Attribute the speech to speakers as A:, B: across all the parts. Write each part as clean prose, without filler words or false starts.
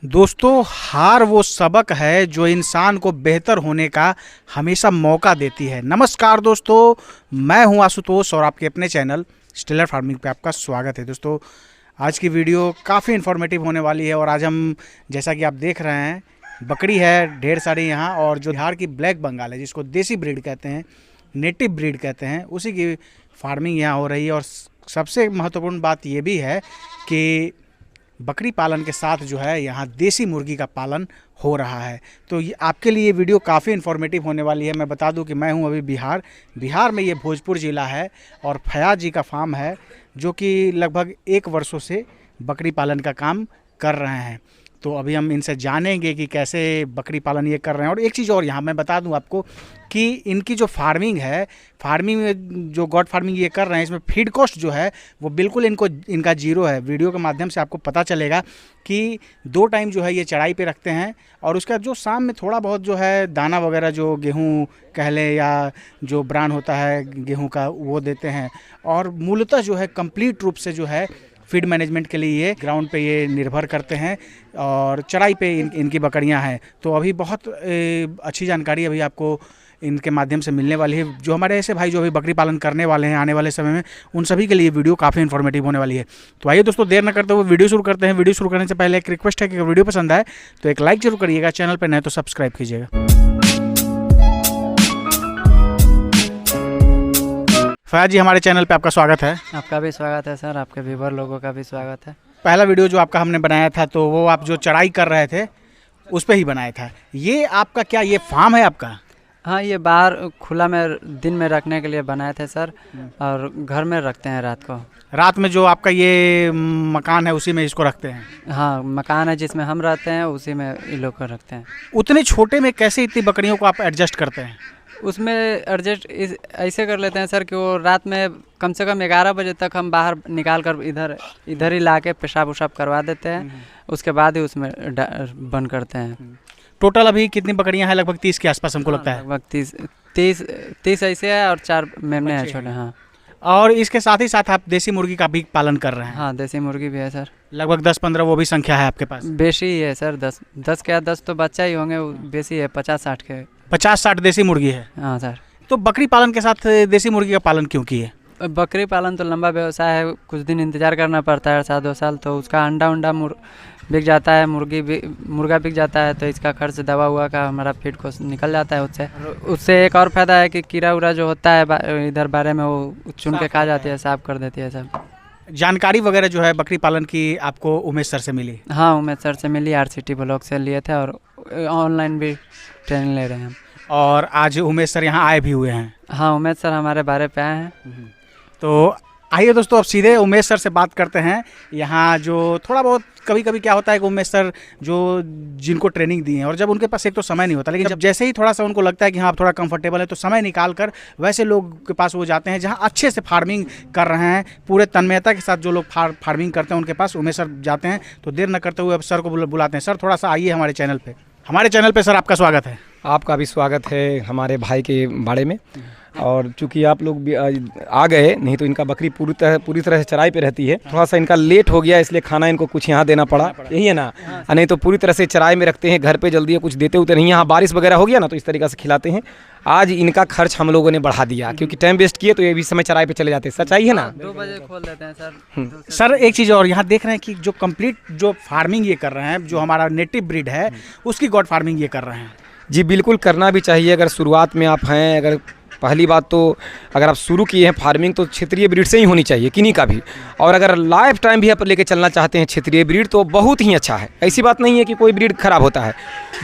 A: दोस्तों, हार वो सबक है जो इंसान को बेहतर होने का हमेशा मौका देती है। नमस्कार दोस्तों, मैं हूं आशुतोष और आपके अपने चैनल स्टेलर फार्मिंग पे आपका स्वागत है। दोस्तों, आज की वीडियो काफ़ी इन्फॉर्मेटिव होने वाली है और आज हम, जैसा कि आप देख रहे हैं, बकरी है ढेर सारी यहाँ, और जो बिहार की ब्लैक बंगाल है जिसको देसी ब्रीड कहते हैं, नेटिव ब्रीड कहते हैं, उसी की फार्मिंग यहाँ हो रही है। और सबसे महत्वपूर्ण बात ये भी है कि बकरी पालन के साथ जो है यहाँ देसी मुर्गी का पालन हो रहा है। तो ये आपके लिए वीडियो काफ़ी इन्फॉर्मेटिव होने वाली है। मैं बता दूं कि मैं हूँ अभी बिहार में, ये भोजपुर ज़िला है और फयाज जी का फार्म है जो कि लगभग 1 वर्षों से बकरी पालन का काम कर रहे हैं। तो अभी हम इनसे जानेंगे कि कैसे बकरी पालन ये कर रहे हैं। और एक चीज़ और यहाँ मैं बता दूं आपको कि इनकी जो फार्मिंग में जो गॉट फार्मिंग ये कर रहे हैं, इसमें फीड कॉस्ट जो है वो बिल्कुल इनका जीरो है। वीडियो के माध्यम से आपको पता चलेगा कि 2 टाइम जो है ये चढ़ाई पे रखते हैं और उसका जो शाम में थोड़ा बहुत जो है दाना वगैरह, जो गेहूँ कह लें या जो ब्रांड होता है गेहूँ का, वो देते हैं। और मूलतः जो है कंप्लीट रूप से जो है फीड मैनेजमेंट के लिए ये ग्राउंड पे ये निर्भर करते हैं और चराई पे इनकी बकरियां हैं। तो अभी बहुत अच्छी जानकारी अभी आपको इनके माध्यम से मिलने वाली है। जो हमारे ऐसे भाई जो अभी बकरी पालन करने वाले हैं आने वाले समय में, उन सभी के लिए वीडियो काफ़ी इन्फॉर्मेटिव होने वाली है। तो आइए दोस्तों, देर न करते हुए वीडियो शुरू करते हैं। वीडियो शुरू करने से पहले एक रिक्वेस्ट है कि अगर वीडियो पसंद आए तो एक लाइक जरूर करिएगा, चैनल पर नए तो सब्सक्राइब कीजिएगा। फयाज जी, हमारे चैनल पे आपका स्वागत है।
B: आपका भी स्वागत है सर, आपके व्यूवर लोगों का भी स्वागत है।
A: पहला वीडियो जो आपका हमने बनाया था तो वो आप जो चढ़ाई कर रहे थे उस पे ही बनाया था। ये आपका क्या ये फार्म है आपका?
B: हाँ, ये बाहर खुला में दिन में रखने के लिए बनाए थे सर, और घर में रखते हैं रात को।
A: रात में जो आपका ये मकान है उसी में इसको रखते हैं?
B: हाँ, मकान है जिसमें हम रहते हैं उसी में ये लोग को रखते हैं।
A: उतने छोटे में कैसे इतनी बकरियों को आप एडजस्ट करते हैं?
B: उसमें एडजस्ट ऐसे कर लेते हैं सर कि वो रात में कम से कम 11 बजे तक हम बाहर निकाल कर इधर ही ला के पेशाब उशाब करवा देते हैं, उसके बाद ही उसमें बंद करते हैं।
A: टोटल अभी कितनी बकरियां हैं? लगभग 30 के आसपास हमको लगता है।
B: लगभग 30 ऐसे है और 4 मेमने हैं छोटे। हाँ,
A: और इसके साथ ही साथ आप देसी मुर्गी का भी पालन कर रहे हैं?
B: हाँ, देसी मुर्गी भी है सर।
A: लगभग 10-15 वो भी संख्या है आपके पास?
B: बेसी ही है सर, 10 तो बच्चा ही होंगे, बेसी है 50-60 के।
A: 50-60 देसी मुर्गी है?
B: हाँ सर।
A: तो बकरी पालन के साथ देसी मुर्गी का पालन क्यों किए?
B: बकरी पालन तो लंबा व्यवसाय है, कुछ दिन इंतजार करना पड़ता है, 1-2 साल, तो उसका अंडा बिक जाता है, मुर्गा बिक जाता है, तो इसका खर्च दवा हुआ का हमारा फीड को निकल जाता है उससे एक और फायदा है कि कीड़ा उड़ा जो होता है इधर बारे में वो चुन के खा जाती है, साफ कर देती है सब।
A: जानकारी वगैरह जो है बकरी पालन की आपको उमेश सर से मिली?
B: हाँ, उमेश सर से मिली, RCT ब्लॉग से लिए थे और ऑनलाइन भी ट्रेनिंग ले रहे हैं।
A: और आज उमेश सर यहाँ आए भी हुए हैं?
B: हाँ, उमेश सर हमारे बारे पे आए हैं।
A: तो आइए दोस्तों, अब सीधे उमेश सर से बात करते हैं। यहाँ जो थोड़ा बहुत कभी कभी क्या होता है कि उमेश सर जो जिनको ट्रेनिंग दी है, और जब उनके पास एक तो समय नहीं होता, लेकिन जब जैसे ही थोड़ा सा उनको लगता है कि हाँ आप थोड़ा कंफर्टेबल है, तो समय निकाल कर वैसे लोग के पास वो जाते हैं जहाँ अच्छे से फार्मिंग कर रहे हैं, पूरे तन्मयता के साथ जो लोग फार्मिंग करते हैं उनके पास उमेश सर जाते हैं। तो देर न करते हुए अब सर को बुलाते हैं। सर, थोड़ा सा आइए हमारे चैनल पे। सर, आपका स्वागत है।
C: आपका भी स्वागत है हमारे भाई के बाड़े में। और चूंकि आप लोग भी आ गए, नहीं तो इनका बकरी पूरी तरह से चराई पे रहती है। थोड़ा सा इनका लेट हो गया, इसलिए खाना इनको कुछ यहाँ देना पड़ा, यही है ना। नहीं तो पूरी तरह से चराई में रखते हैं, घर पे जल्दी कुछ देते उते नहीं। यहाँ बारिश वगैरह हो गया ना तो इस तरीके से खिलाते हैं। आज इनका खर्च हम लोगों ने बढ़ा दिया क्योंकि टाइम वेस्ट किए तो ये भी समय चराई पे चले जाते हैं। सच्चाई है ना।
B: 2 बजे खोल देते हैं सर।
A: सर, एक चीज़ और, यहाँ देख रहे हैं कि जो कंप्लीट जो फार्मिंग ये कर रहे हैं, जो हमारा नेटिव ब्रीड है उसकी गॉट फार्मिंग ये कर रहे हैं।
C: जी बिल्कुल, करना भी चाहिए। अगर शुरुआत में आप हैं, अगर पहली बात तो अगर आप शुरू किए हैं फार्मिंग तो क्षेत्रीय ब्रीड से ही होनी चाहिए, किन्हीं का भी। और अगर लाइफ टाइम भी आप लेके चलना चाहते हैं क्षेत्रीय ब्रीड तो बहुत ही अच्छा है। ऐसी बात नहीं है कि कोई ब्रीड खराब होता है।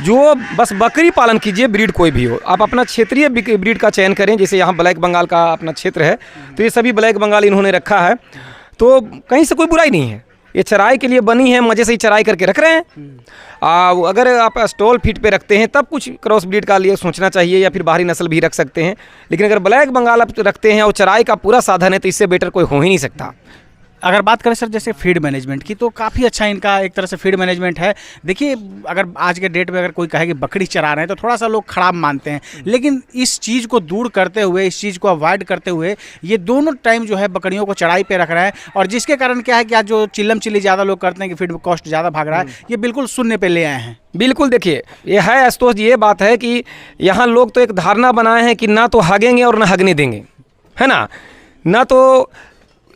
C: जो बस बकरी पालन कीजिए, ब्रीड कोई भी हो, आप अपना क्षेत्रीय ब्रीड का चयन करें। जैसे यहाँ ब्लैक बंगाल का अपना क्षेत्र है तो ये सभी ब्लैक बंगाल इन्होंने रखा है, तो कहीं से कोई बुराई नहीं है। ये चराई के लिए बनी है, मज़े से ही चराई करके रख रहे हैं। अगर आप स्टॉल फीट पे रखते हैं तब कुछ क्रॉस ब्रीड का लिए सोचना चाहिए, या फिर बाहरी नस्ल भी रख सकते हैं। लेकिन अगर ब्लैक बंगाल आप रखते हैं और चराई का पूरा साधन है तो इससे बेटर कोई हो ही नहीं सकता।
A: अगर बात करें सर जैसे फीड मैनेजमेंट की, तो काफ़ी अच्छा इनका एक तरह से फीड मैनेजमेंट है। देखिए अगर आज के डेट में अगर कोई कहे कि बकरी चरा रहे हैं तो थोड़ा सा लोग खराब मानते हैं, लेकिन इस चीज़ को दूर करते हुए, इस चीज़ को अवॉइड करते हुए ये दोनों टाइम जो है बकरियों को चढ़ाई पे रख रहे हैं, और जिसके कारण क्या है कि आज जो चिल्लम चिल्ली ज़्यादा लोग करते हैं कि फीड कॉस्ट ज़्यादा भाग रहा है, ये बिल्कुल शून्य पे ले आए हैं।
C: बिल्कुल देखिए, ये है आशुतोष जी, ये बात है कि यहाँ लोग तो एक धारणा बनाए हैं कि ना तो हगेंगे और ना हगने देंगे, है ना तो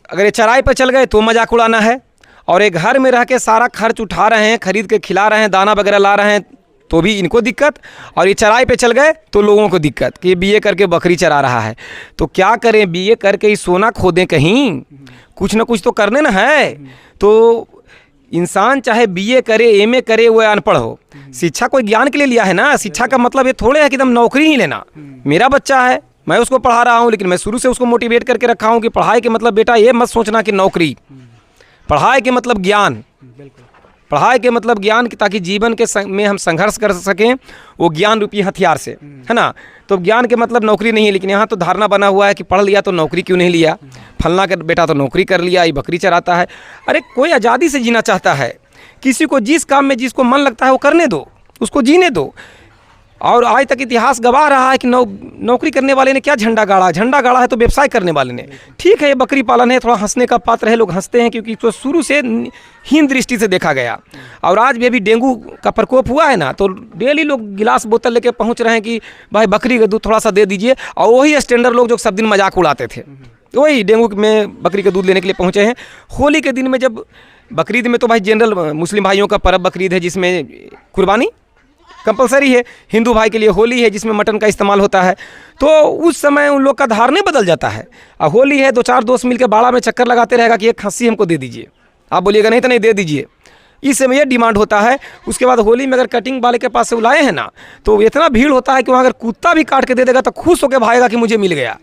C: अगर ये चराई पर चल गए तो मजाक उड़ाना है, और एक घर में रह के सारा खर्च उठा रहे हैं, खरीद के खिला रहे हैं, दाना वगैरह ला रहे हैं, तो भी इनको दिक्कत, और ये चराई पे चल गए तो लोगों को दिक्कत कि बीए करके बकरी चरा रहा है। तो क्या करें, बीए करके ही सोना खोदें, कहीं कुछ ना कुछ तो करने ना है। तो इंसान चाहे बीए करे, एमए करे, वो अनपढ़ हो, शिक्षा कोई ज्ञान के लिए लिया है ना। शिक्षा का मतलब ये थोड़े है कि एकदम नौकरी ही लेना। मेरा बच्चा है, मैं उसको पढ़ा रहा हूँ, लेकिन मैं शुरू से उसको मोटिवेट करके रखा हूँ कि पढ़ाई के मतलब बेटा ये मत सोचना कि नौकरी, पढ़ाई के मतलब ज्ञान, पढ़ाई के मतलब ज्ञान, कि ताकि जीवन के में हम संघर्ष कर सकें वो ज्ञान रूपी हथियार से, है ना। तो ज्ञान के मतलब नौकरी नहीं है, लेकिन यहाँ तो धारणा बना हुआ है कि पढ़ लिया तो नौकरी क्यों नहीं लिया, फलना का बेटा तो नौकरी कर लिया, ये बकरी चराता है। अरे कोई आज़ादी से जीना चाहता है, किसी को जिस काम में जिसको मन लगता है वो करने दो, उसको जीने दो। और आज तक इतिहास गवाह रहा है कि नौकरी करने वाले ने क्या झंडा गाड़ा है तो व्यवसाय करने वाले ने। ठीक है, ये बकरी पालन है, थोड़ा हंसने का पात्र है, लोग हंसते हैं क्योंकि इसको शुरू से हीन दृष्टि से देखा गया। और आज भी अभी डेंगू का प्रकोप हुआ है ना, तो डेली लोग गिलास बोतल लेके पहुंच रहे हैं कि भाई बकरी का दूध थोड़ा सा दे दीजिए, और वही स्टैंडर्ड लोग जो सब दिन मजाक उड़ाते थे वही डेंगू में बकरी का दूध लेने के लिए पहुँचे हैं। होली के दिन में, जब बकरीद में तो भाई जनरल मुस्लिम भाइयों का पर्व बकरीद है जिसमें कुर्बानी कंपलसरी है, हिंदू भाई के लिए होली है जिसमें मटन का इस्तेमाल होता है। तो उस समय उन लोग का धारणा बदल जाता है। अब होली है, 2-4 दोस्त मिलकर बाड़ा में चक्कर लगाते रहेगा कि एक खस्सी हमको दे दीजिए, आप बोलिएगा नहीं तो नहीं दे दीजिए, इस समय ये डिमांड होता है। उसके बाद होली में अगर कटिंग वाले के पास से बुलाए हैं ना, तो इतना भीड़ होता है कि वहाँ अगर कुत्ता भी काट के दे देगा तो खुश होकर भागेगा कि मुझे मिल गया।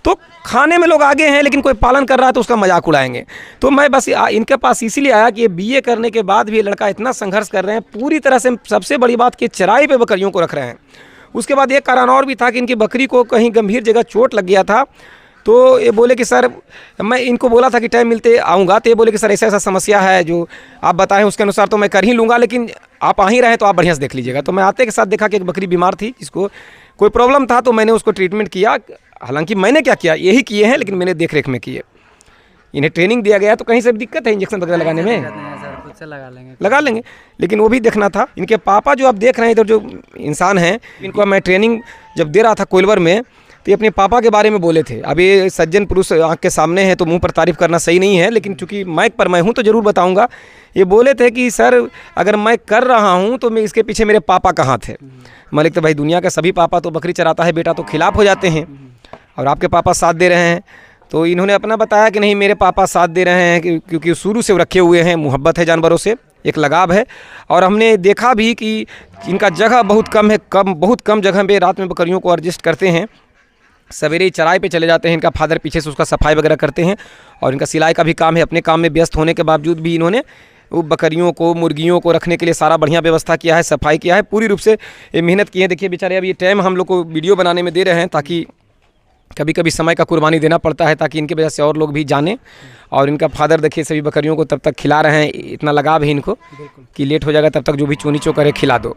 C: तो खाने में लोग आगे हैं, लेकिन कोई पालन कर रहा है तो उसका मजाक उड़ाएंगे। तो मैं बस इनके पास इसीलिए आया कि ये बीए करने के बाद भी ये लड़का इतना संघर्ष कर रहे हैं पूरी तरह से। सबसे बड़ी बात कि चराई पे बकरियों को रख रहे हैं। उसके बाद एक कारण और भी था कि इनकी बकरी को कहीं गंभीर जगह चोट लग गया था। तो ये बोले कि सर, मैं इनको बोला था कि टाइम मिलते आऊँगा, तो ये बोले कि सर ऐसा समस्या है जो आप बताएं उसके अनुसार तो मैं कर ही लूँगा, लेकिन आप आ ही रहे तो आप बढ़िया से देख लीजिएगा। तो मैं आते के साथ देखा कि एक बकरी बीमार थी, जिसको कोई प्रॉब्लम था, तो मैंने उसको ट्रीटमेंट किया। हालांकि मैंने क्या किया, यही किए हैं, लेकिन मैंने देख रेख में किए। इन्हें ट्रेनिंग दिया गया, तो कहीं से भी दिक्कत है इंजेक्शन वगैरह लगाने में,
B: खुद से
C: लगा लेंगे, लेकिन वो भी देखना था। इनके पापा जो आप देख रहे हैं इधर जो इंसान हैं, इनको मैं ट्रेनिंग जब दे रहा था कोइलवर में, तो ये अपने पापा के बारे में बोले थे। अब ये सज्जन पुरुष आँख के सामने है तो मुंह पर तारीफ करना सही नहीं है, लेकिन चूंकि माइक पर मैं हूँ तो ज़रूर बताऊँगा। ये बोले थे कि सर अगर मैं कर रहा हूँ तो मैं इसके पीछे मेरे पापा कहाँ थे। मैं लिखता भाई दुनिया के सभी पापा तो बकरी चराता है बेटा तो खिलाफ हो जाते हैं, और आपके पापा साथ दे रहे हैं। तो इन्होंने अपना बताया कि नहीं, मेरे पापा साथ दे रहे हैं क्योंकि शुरू से रखे हुए हैं, मुहब्बत है जानवरों से, एक लगाव है। और हमने देखा भी कि इनका जगह बहुत कम है, बहुत कम जगह पे रात में बकरियों को एडजस्ट करते हैं। सवेरे चराई पे चले जाते हैं, इनका फादर पीछे से उसका सफाई वगैरह करते हैं, और इनका सिलाई का भी काम है। अपने काम में व्यस्त होने के बावजूद भी इन्होंने वो बकरियों को, मुर्गियों को रखने के लिए सारा बढ़िया व्यवस्था किया है, सफाई किया है, पूरी रूप से ये मेहनत की है। देखिए बेचारे अब ये टाइम हम लोग को वीडियो बनाने में दे रहे हैं, ताकि कभी कभी समय का कुर्बानी देना पड़ता है ताकि इनके वजह से और लोग भी जानें। और इनका फादर देखिए सभी बकरियों को तब तक खिला रहे हैं, इतना लगाव है इनको कि लेट हो जाएगा तब तक जो भी चोनी चो करे खिला दो।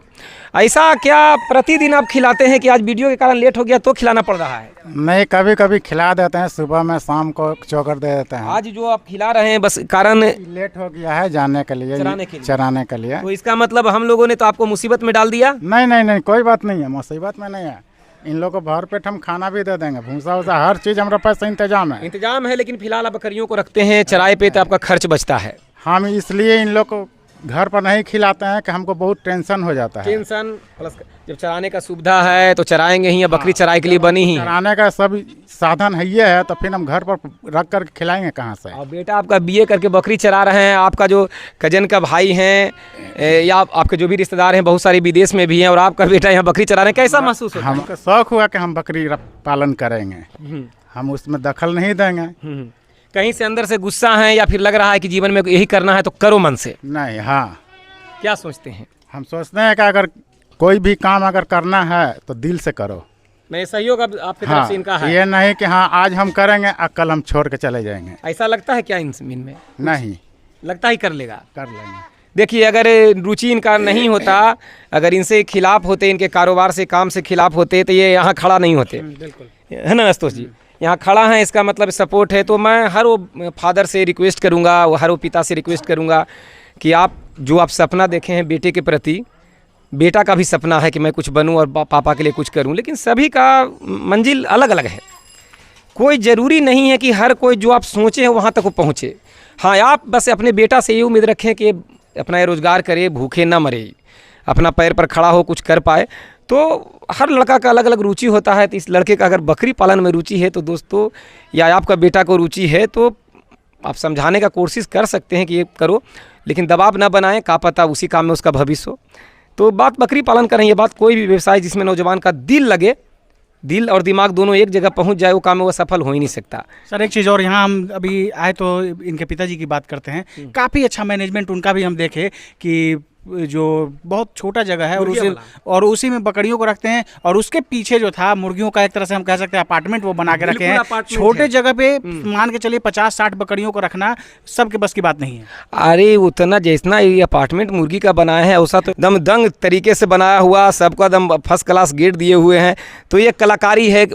C: ऐसा क्या प्रतिदिन आप खिलाते हैं कि आज वीडियो के कारण लेट हो गया तो खिलाना पड़ रहा है?
D: नहीं, कभी कभी खिला देते हैं, सुबह में शाम को चोकर दे देते हैं।
C: आज जो आप खिला रहे हैं बस कारण
D: लेट हो गया है जाने के लिए, चराने के लिए।
C: तो इसका मतलब हम लोगों ने तो आपको मुसीबत में डाल दिया?
D: नहीं, कोई बात नहीं है, मुसीबत में नहीं है। इन लोगों को भर पेट हम खाना भी दे देंगे, भूसा वूसा हर चीज़ हमारे पास इंतजाम है। लेकिन
C: फिलहाल आप बकरियों को रखते हैं चराई पे तो आपका खर्च बचता है।
D: हम इसलिए इन लोग को घर पर नहीं खिलाते हैं कि हमको बहुत टेंशन हो जाता है।
C: टेंशन प्लस जब चराने का सुविधा है तो चराएंगे ही, या बकरी चराई के लिए बनी ही
D: चराने का सब साधन है ये है, तो फिर हम घर पर रख कर खिलाएंगे कहाँ से?
C: और बेटा आपका बीए करके बकरी चरा रहे हैं, आपका जो कजन का भाई हैं या आपके जो भी रिश्तेदार हैं बहुत सारे विदेश में भी हैं, और आपका बेटा यहाँ बकरी चरा रहे हैं, कैसा महसूस होता है?
D: हमको शौक हुआ कि हम बकरी पालन करेंगे, हम उसमें दखल नहीं देंगे।
C: कहीं से अंदर से गुस्सा है या फिर लग रहा है कि जीवन में यही करना है तो करो मन से?
D: नहीं, हाँ।
C: क्या सोचते हैं?
D: हम सोचते हैं कि अगर कोई भी काम अगर करना है तो दिल से करो।
C: मैं सहयोग अब आपकी तरफ
D: हाँ,
C: से इनका है।
D: ये नहीं कि हाँ आज हम करेंगे और कल हम छोड़ के चले जाएंगे,
C: ऐसा लगता है क्या इनमें?
D: नहीं,
C: लगता ही कर लेगा।
D: कर लेंगे।
C: देखिए, अगर रुचि इनका नहीं होता, अगर इनसे खिलाफ होते, इनके कारोबार से काम से खिलाफ होते, तो ये यहाँ खड़ा नहीं होते।
A: बिल्कुल
C: है ना आशुतोष जी? यहाँ खड़ा है, इसका मतलब सपोर्ट है। तो मैं हर वो फादर से रिक्वेस्ट करूँगा, हर वो पिता से रिक्वेस्ट करूँगा कि आप जो आप सपना देखे हैं बेटे के प्रति, बेटा का भी सपना है कि मैं कुछ बनूं और पापा के लिए कुछ करूं, लेकिन सभी का मंजिल अलग अलग है। कोई ज़रूरी नहीं है कि हर कोई जो आप सोचे हैं वहाँ तक वो पहुँचे। हाँ, आप बस अपने बेटा से ये उम्मीद रखें कि अपना ये रोज़गार करे, भूखे ना मरे, अपना पैर पर खड़ा हो, कुछ कर पाए। तो हर लड़का का अलग अलग रुचि होता है। तो इस लड़के का अगर बकरी पालन में रुचि है तो दोस्तों, या आपका बेटा को रुचि है तो आप समझाने का कोशिश कर सकते हैं कि ये करो, लेकिन दबाव ना बनाएं, का पता उसी काम में उसका भविष्य हो। तो बात बकरी पालन का नहीं, ये बात कोई भी व्यवसाय जिसमें नौजवान का दिल लगे, दिल और दिमाग दोनों एक जगह पहुंच जाए, वो काम में वो सफल हो ही नहीं सकता।
A: सर एक चीज़ और, यहाँ हम अभी आए तो इनके पिताजी की बात करते हैं। काफ़ी अच्छा मैनेजमेंट उनका भी हम देखे कि जो बहुत छोटा जगह है और उसी में बकरियों को रखते हैं, और उसके पीछे जो था मुर्गियों का एक तरह से हम कह सकते हैं अपार्टमेंट वो बना के रखे हैं। छोटे जगह पे मान के चलिए 50-60 बकरियों को रखना सबके बस की बात नहीं है।
C: अरे उतना जितना ये अपार्टमेंट मुर्गी का बनाया है वैसा तो एकदम दंग तरीके से बनाया हुआ, सबका एकदम फर्स्ट क्लास गेट दिए हुए हैं। तो ये कलाकारी है।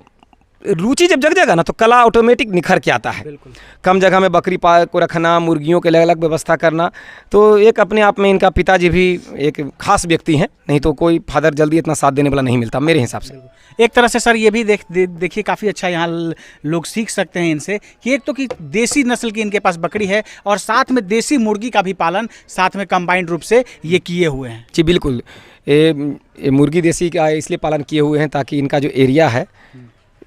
C: रुचि जब जग जाएगा ना तो कला ऑटोमेटिक निखर के आता है। कम जगह में बकरी को रखना, मुर्गियों के अलग अलग व्यवस्था करना, तो एक अपने आप में इनका पिताजी भी एक खास व्यक्ति हैं। नहीं तो कोई फादर जल्दी इतना साथ देने वाला नहीं मिलता मेरे हिसाब से।
A: एक तरह से सर ये भी देखिए काफ़ी अच्छा यहाँ लोग सीख सकते हैं इनसे कि एक तो कि देसी नस्ल की इनके पास बकरी है और साथ में देसी मुर्गी का भी पालन साथ में कंबाइंड रूप से ये किए हुए हैं।
C: जी बिल्कुल, ये मुर्गी देसी का इसलिए पालन किए हुए हैं ताकि इनका जो एरिया है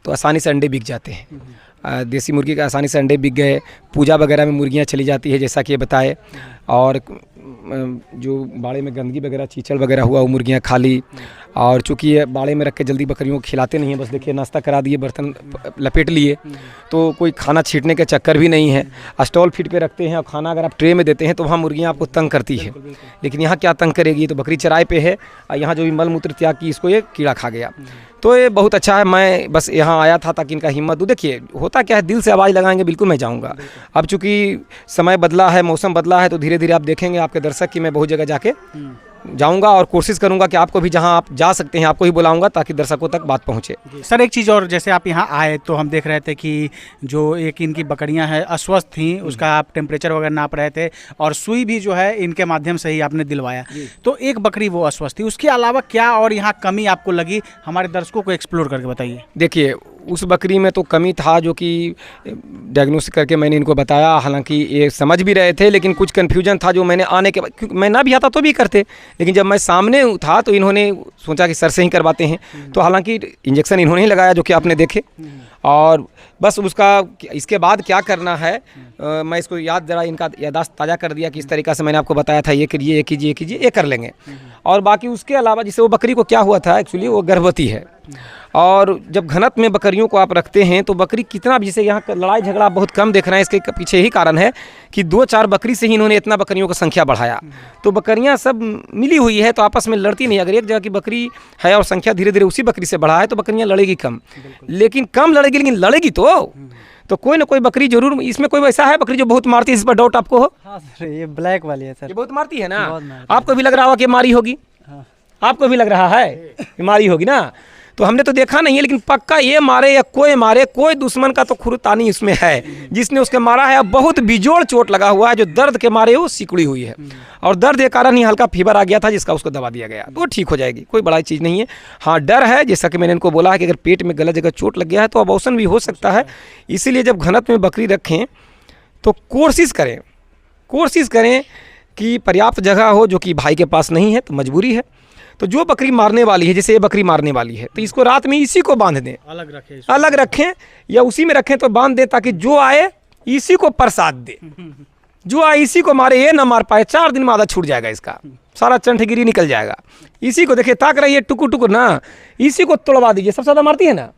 C: तो आसानी से अंडे बिक जाते हैं। देसी मुर्गी का आसानी से अंडे बिक गए, पूजा वगैरह में मुर्गियाँ चली जाती है जैसा कि ये बताए, और जो बाड़े में गंदगी वगैरह चीचड़ वगैरह हुआ वो मुर्गियाँ खा ली। और चूँकि ये बाड़े में रख के जल्दी बकरियों को खिलाते नहीं हैं, बस देखिए नाश्ता करा दिए, बर्तन लपेट लिए, तो कोई खाना छींटने के चक्कर भी नहीं है। स्टॉल फीड पे रखते हैं और खाना अगर आप ट्रे में देते हैं तो वहाँ मुर्गियाँ आपको तंग करती है, लेकिन यहाँ क्या तंग करेगी? तो बकरी चराई पे है और यहाँ जो भी मल मूत्र त्याग की इसको ये कीड़ा खा गया। तो ये बहुत अच्छा है। मैं बस यहाँ आया था ताकि इनका हिम्मत दूँ। देखिए होता क्या है, दिल से आवाज़ लगाएंगे बिल्कुल मैं जाऊँगा। अब चूँकि समय बदला है, मौसम बदला है, तो धीरे धीरे आप देखेंगे आपके दर्शक कि मैं बहुत जगह जाके जाऊंगा और कोशिश करूंगा कि आपको भी जहां आप जा सकते हैं आपको ही बुलाऊंगा ताकि दर्शकों तक बात पहुंचे।
A: सर एक चीज़ और, जैसे आप यहाँ आए तो हम देख रहे थे कि जो एक इनकी बकरियां हैं अस्वस्थ थीं, उसका आप टेम्परेचर वगैरह नाप रहे थे और सुई भी जो है इनके माध्यम से ही आपने दिलवाया। तो एक बकरी वो अस्वस्थ थी, उसके अलावा क्या और यहाँ कमी आपको लगी, हमारे दर्शकों को एक्सप्लोर करके बताइए।
C: देखिए उस बकरी में तो कमी था जो कि डायग्नोसिस करके मैंने इनको बताया, हालांकि ये समझ भी रहे थे, लेकिन कुछ कन्फ्यूजन था जो मैंने आने के बाद, क्योंकि मैं ना भी आता तो भी करते, लेकिन जब मैं सामने था तो इन्होंने सोचा कि सर से ही करवाते हैं। तो हालांकि इंजेक्शन इन्होंने ही लगाया जो कि आपने देखे, और बस उसका इसके बाद क्या करना है मैं इसको जरा इनका याददाश्त ताज़ा कर दिया कि इस तरीक़ा से मैंने आपको बताया था, ये करिए ये कीजिए ये कीजिए, ये कर लेंगे। और बाकी उसके अलावा जैसे वो बकरी को क्या हुआ था, एक्चुअली वो गर्भवती है, और जब घनत्व में बकरियों को आप रखते हैं तो बकरी कितना भी, जैसे यहाँ लड़ाई झगड़ा बहुत कम देख रहे हैं, इसके पीछे ही कारण है कि 2-4 बकरी से ही इन्होंने इतना बकरियों की संख्या बढ़ाया। तो बकरियाँ सब मिली हुई है तो आपस में लड़ती नहीं। अगर एक जगह की बकरी है और संख्या धीरे धीरे उसी बकरी से बढ़ा है तो बकरियाँ लड़ेगी कम, लेकिन कम लड़ेगी लेकिन लड़ेगी तो कोई ना कोई बकरी जरूर। इसमें कोई वैसा है बकरी जो बहुत मारती है, इस पर डाउट आपको हो?
B: हाँ सर, ये ब्लैक वाली है सर।
C: ये बहुत मारती है ना?
B: मारती
C: आपको भी लग रहा होगा कि मारी होगी?
B: हाँ।
C: आपको भी लग रहा है कि मारी होगी ना? तो हमने तो देखा नहीं है, लेकिन पक्का ये मारे या कोई मारे, कोई दुश्मन का तो खुरतानी इसमें है। जिसने उसके मारा है बहुत बिजोड़ चोट लगा हुआ है, जो दर्द के मारे वो सिकुड़ी हुई है, और दर्द के कारण ही हल्का फीवर आ गया था जिसका उसको दवा दिया गया, तो ठीक हो जाएगी, कोई बड़ा चीज़ नहीं है। हाँ डर है, जैसा कि मैंने इनको बोला है कि अगर पेट में गलत जगह चोट लग गया है तो अबॉर्शन भी हो सकता है। इसीलिए जब घनत्व में बकरी रखें तो कोशिश करें कि पर्याप्त जगह हो, जो कि भाई के पास नहीं है तो मजबूरी है। तो जो बकरी मारने वाली है, जैसे ये बकरी मारने वाली है, तो इसको रात में इसी को बांध दें, अलग रखें या उसी में रखें तो बांध दें, ताकि जो आए इसी को प्रसाद दे, जो आए इसी को मारे, ये ना मार पाए। 4 दिन में आधा छूट जाएगा, इसका सारा चंठगिरी निकल जाएगा। इसी को देखिए ताक रही है टुकुर टुकुर ना, इसी को तोड़वा दीजिए, सबसे ज़्यादा मारती है ना,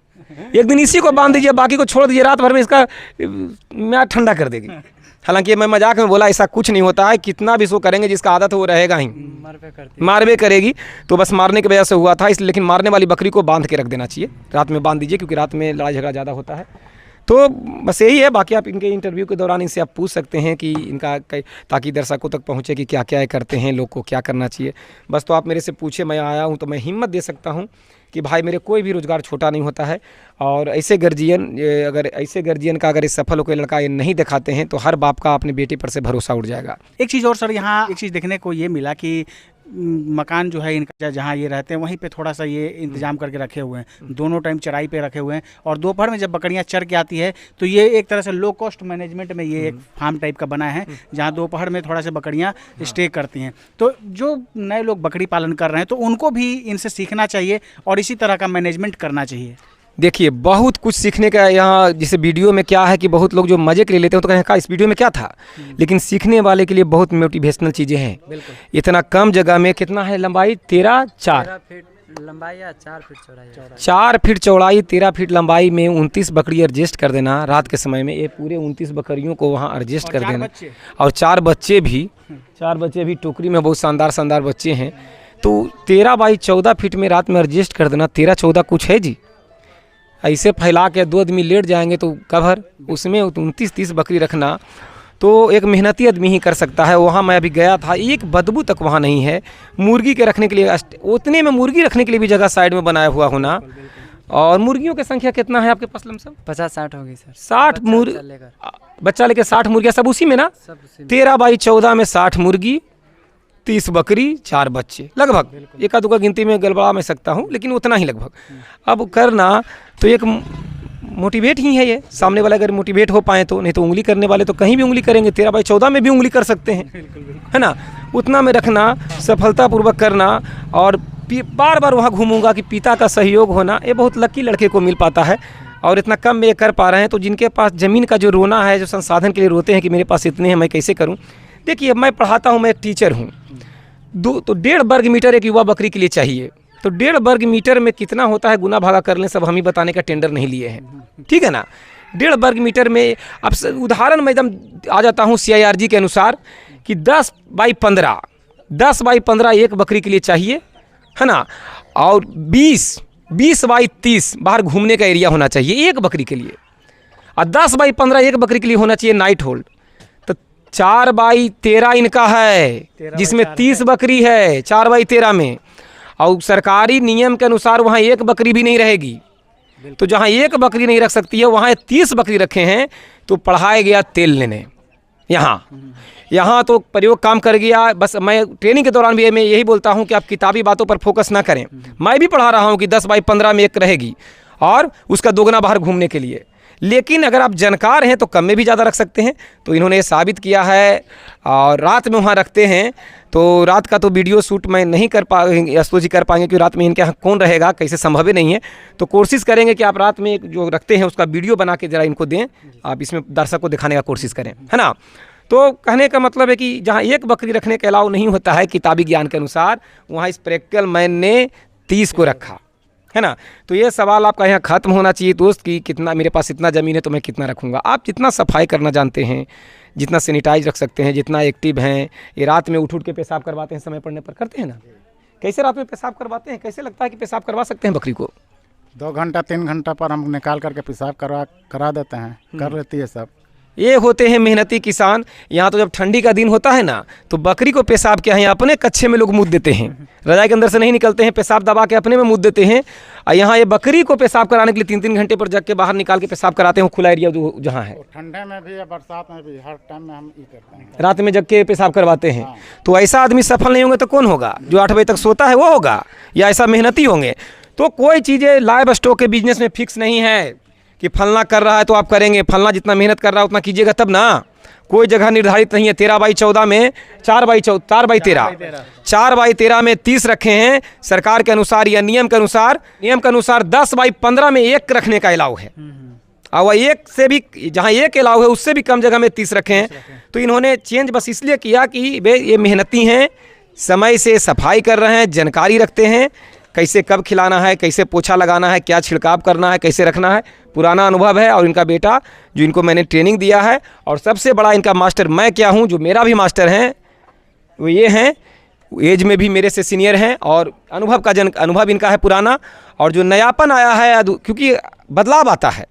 C: एक दिन इसी को बांध दीजिए, बाकी को छोड़ दीजिए, रात भर में इसका मैं ठंडा कर देगी। हालांकि मैं मजाक में बोला, ऐसा कुछ नहीं होता है, कितना भी शो करेंगे जिसका आदत है वो रहेगा ही, मारबे करेगी। तो बस मारने की वजह से हुआ था, इसलिए लेकिन मारने वाली बकरी को बांध के रख देना चाहिए, रात में बांध दीजिए, क्योंकि रात में लड़ाई झगड़ा ज़्यादा होता है। तो बस यही है। बाकी आप इनके इंटरव्यू के दौरान इनसे आप पूछ सकते हैं कि इनका ताकि दर्शकों तक पहुँचे कि क्या क्या करते हैं, लोग को क्या करना चाहिए। बस तो आप मेरे से पूछे, मैं आया हूँ तो मैं हिम्मत दे सकता हूँ कि भाई मेरे कोई भी रोज़गार छोटा नहीं होता है। और ऐसे गर्जियन का अगर इस सफल होकर लड़का ये नहीं दिखाते हैं तो हर बाप का अपने बेटे पर से भरोसा उठ जाएगा।
A: एक चीज़ और सर, यहाँ एक चीज़ देखने को ये मिला कि मकान जो है इनका जहाँ ये रहते हैं वहीं पे थोड़ा सा ये इंतजाम करके रखे हुए हैं, दोनों टाइम चराई पे रखे हुए हैं। और दोपहर में जब बकरियां चर के आती है तो ये एक तरह से लो कॉस्ट मैनेजमेंट में ये एक फार्म टाइप का बना है, जहाँ दोपहर में थोड़ा सा बकरियां स्टे करती हैं। तो जो नए लोग बकरी पालन कर रहे हैं तो उनको भी इनसे सीखना चाहिए और इसी तरह का मैनेजमेंट करना चाहिए।
C: देखिए, बहुत कुछ सीखने का यहाँ, जैसे वीडियो में क्या है कि बहुत लोग जो मजे के लिए लेते हैं तो कहें का इस वीडियो में क्या था, लेकिन सीखने वाले के लिए बहुत मोटिवेशनल चीज़ें हैं। इतना कम जगह में कितना है लंबाई, 13 फीट
B: लंबाई या 4 फीट चौड़ाई,
C: 4 फीट चौड़ाई 13 फीट लंबाई में 29 बकरी एडजस्ट कर देना रात के समय में। ये पूरे 29 बकरियों को वहाँ एडजस्ट कर देना, और 4 बच्चे भी टोकरी में, बहुत शानदार बच्चे हैं। तो 13 बाई 14 फीट में रात में एडजस्ट कर देना। 13-14 कुछ है जी, ऐसे फैला के 2 आदमी लेट जाएंगे तो कवर, उसमें 29-30 बकरी रखना तो एक मेहनती आदमी ही कर सकता है। वहाँ मैं अभी गया था, एक बदबू तक वहाँ नहीं है। मुर्गी के रखने के लिए, उतने में मुर्गी रखने के लिए भी जगह साइड में बनाया हुआ होना। और मुर्गियों की संख्या कितना है आपके पास लमसम?
B: 50-60 होगी सर।
C: 60 बच्चा लेकर 60 मुर्गियाँ सब उसी में ना? 13 बाई 14 में 60 मुर्गी, 30 बकरी, 4 बच्चे, लगभग एक आध गिनती में गड़बड़ा मैं सकता हूँ, लेकिन उतना ही लगभग। अब करना तो एक मोटिवेट ही है ये, सामने वाला अगर मोटिवेट हो पाए तो, नहीं तो उंगली करने वाले तो कहीं भी उंगली करेंगे, 13 बाई 14 में भी उंगली कर सकते हैं, है ना? उतना में रखना, सफलतापूर्वक करना। और बार बार वहाँ घूमूंगा कि पिता का सहयोग होना, ये बहुत लकी लड़के को मिल पाता है। और इतना कम में ये कर पा रहे हैं। तो जिनके पास ज़मीन का जो रोना है, जो संसाधन के लिए रोते हैं कि मेरे पास इतने हैं, मैं कैसे करूँ। देखिए, मैं पढ़ाता हूँ, मैं एक टीचर हूँ। तो 1.5 वर्ग मीटर एक युवा बकरी के लिए चाहिए। तो 1.5 वर्ग मीटर में कितना होता है, गुना भागा कर लें, सब हम ही बताने का टेंडर नहीं लिए हैं, ठीक है ना? 1.5 वर्ग मीटर में अब उदाहरण मैं एकदम आ जाता हूँ CIRG के अनुसार कि 10 बाई 15 एक बकरी के लिए चाहिए, है ना? और 20 बाई 30 बाहर घूमने का एरिया होना चाहिए एक बकरी के लिए। और 10 बाई 15 एक बकरी के लिए होना चाहिए नाइट होल्ड। तो 4 बाई 13 इनका है, जिसमें 30 बकरी है 4 बाई 13 में। और सरकारी नियम के अनुसार वहाँ एक बकरी भी नहीं रहेगी। तो जहाँ एक बकरी नहीं रख सकती है वहाँ 30 बकरी रखे हैं। तो पढ़ाया गया तेल लेने, यहाँ तो प्रयोग काम कर गया। बस मैं ट्रेनिंग के दौरान भी मैं यही बोलता हूँ कि आप किताबी बातों पर फोकस ना करें। मैं भी पढ़ा रहा हूँ कि 10 बाई 15 में एक रहेगी और उसका दोगुना बाहर घूमने के लिए। लेकिन अगर आप जानकार हैं तो कम में भी ज़्यादा रख सकते हैं। तो इन्होंने साबित किया है। और रात में वहाँ रखते हैं, तो रात का तो वीडियो शूट मैं नहीं कर पाएंगे, अस्तु जी कर पाएंगे, क्योंकि रात में इनके यहाँ कौन रहेगा, कैसे संभव ही नहीं है। तो कोशिश करेंगे कि आप रात में जो रखते हैं उसका वीडियो बना के ज़रा इनको दें, आप इसमें दर्शक को दिखाने का कोशिश करें, है ना? तो कहने का मतलब है कि जहाँ एक बकरी रखने के अलावा नहीं होता है किताबी ज्ञान के अनुसार, वहाँ इस प्रैक्टिकल मैन ने 30 को रखा, है ना? तो ये सवाल आपका यहाँ ख़त्म होना चाहिए दोस्त कि कितना मेरे पास इतना ज़मीन है तो मैं कितना रखूँगा। आप जितना सफाई करना जानते हैं, जितना सैनिटाइज रख सकते हैं, जितना एक्टिव हैं, ये रात में उठ के पेशाब करवाते हैं, समय पड़ने पर करते हैं ना? कैसे रात में पेशाब करवाते हैं? कैसे लगता है कि पेशाब करवा सकते हैं बकरी को?
D: 2 घंटा 3 घंटा पर हम निकाल करके पेशाब करा देते हैं, कर लेती है सब।
C: ये होते हैं मेहनती किसान। यहाँ तो जब ठंडी का दिन होता है ना, तो बकरी को पेशाब क्या है, अपने कच्छे में लोग मुँह देते हैं, रजाई के अंदर से नहीं निकलते हैं, पेशाब दबा के अपने में मुँह देते हैं। और यहाँ ये बकरी को पेशाब कराने के लिए 3-3 घंटे पर जग के बाहर निकाल के पेशाब कराते हैं, खुला एरिया जो जहाँ है।
D: ठंडे में भी या बरसात में भी हर टाइम में हम ये करते हैं,
C: रात में जग के पेशाब करवाते हैं। तो ऐसा आदमी सफल नहीं होंगे तो कौन होगा? जो 8 बजे तक सोता है वो होगा, या ऐसा मेहनती होंगे? तो कोई चीज़ें लाइव स्टॉक के बिजनेस में फिक्स नहीं है कि फलना कर रहा है तो आप करेंगे, फलना जितना मेहनत कर रहा है उतना कीजिएगा तब ना। कोई जगह निर्धारित नहीं है। 13 बाई 14 में 4 बाई 13 में 30 रखे हैं सरकार के अनुसार या नियम के अनुसार 10 बाई 15 में एक रखने का अलाउ है। और एक से भी, जहाँ एक अलाउ है उससे भी कम जगह में 30 रखे हैं। तो इन्होंने चेंज बस इसलिए किया कि वे ये मेहनती हैं, समय से सफाई कर रहे हैं, जानकारी रखते हैं, कैसे कब खिलाना है, कैसे पोछा लगाना है, क्या छिड़काव करना है, कैसे रखना है, पुराना अनुभव है। और इनका बेटा जो इनको मैंने ट्रेनिंग दिया है, और सबसे बड़ा इनका मास्टर मैं क्या हूँ, जो मेरा भी मास्टर हैं वो ये हैं, एज में भी मेरे से सीनियर हैं, और अनुभव इनका है पुराना। और जो नयापन आया है, क्योंकि बदलाव आता है,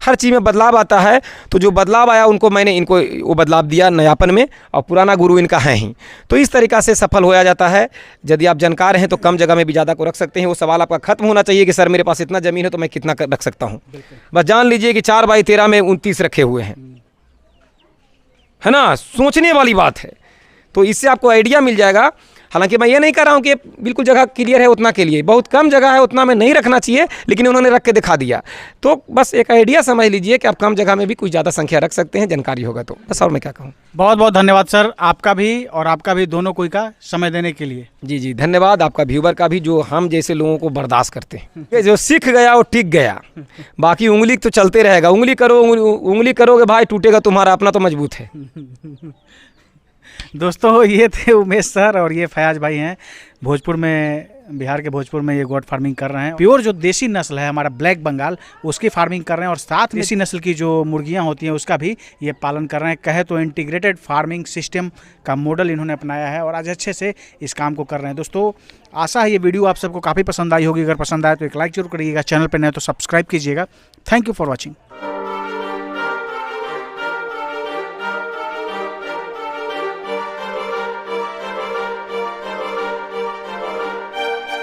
C: हर चीज़ में बदलाव आता है, तो जो बदलाव आया मैंने इनको वो बदलाव दिया नयापन में, और पुराना गुरु इनका है ही। तो इस तरीक़ा से सफल होया जाता है। यदि आप जानकार हैं तो कम जगह में भी ज़्यादा को रख सकते हैं। वो सवाल आपका खत्म होना चाहिए कि सर मेरे पास इतना ज़मीन है तो मैं कितना रख सकता हूँ। बस जान लीजिए कि 4x13 में 29 रखे हुए हैं, है ना, सोचने वाली बात है। तो इससे आपको आइडिया मिल जाएगा। हालांकि मैं ये नहीं कह रहा हूँ कि बिल्कुल जगह क्लियर है उतना के लिए, बहुत कम जगह है उतना में नहीं रखना चाहिए, लेकिन उन्होंने रख के दिखा दिया। तो बस एक आइडिया समझ लीजिए कि आप कम जगह में भी कुछ ज़्यादा संख्या रख सकते हैं, जानकारी होगा तो। बस और मैं क्या कहूँ।
A: बहुत बहुत धन्यवाद सर, आपका भी और आपका भी, दोनों कोई का समय देने के लिए।
C: जी जी धन्यवाद, आपका व्यूवर का भी, जो हम जैसे लोगों को बर्दाश्त करते हैं। ये जो सीख गया वो टिक गया, बाकी उंगली तो चलते रहेगा। उंगली करोगे भाई, टूटेगा तुम्हारा अपना तो मजबूत है।
A: दोस्तों ये थे उमेश सर और ये फयाज भाई हैं, भोजपुर में, बिहार के भोजपुर में ये गोट फार्मिंग कर रहे हैं। प्योर जो देसी नस्ल है हमारा ब्लैक बंगाल, उसकी फार्मिंग कर रहे हैं, और साथ में देसी नस्ल की जो मुर्गियां होती हैं उसका भी ये पालन कर रहे हैं। कहे तो इंटीग्रेटेड फार्मिंग सिस्टम का मॉडल इन्होंने अपनाया है, और आज अच्छे से इस काम को कर रहे हैं। दोस्तों आशा है ये वीडियो आप सबको काफ़ी पसंद आई होगी। अगर पसंद आए तो एक लाइक जरूर करिएगा, चैनल पर नए तो सब्सक्राइब कीजिएगा। Thank you for watching.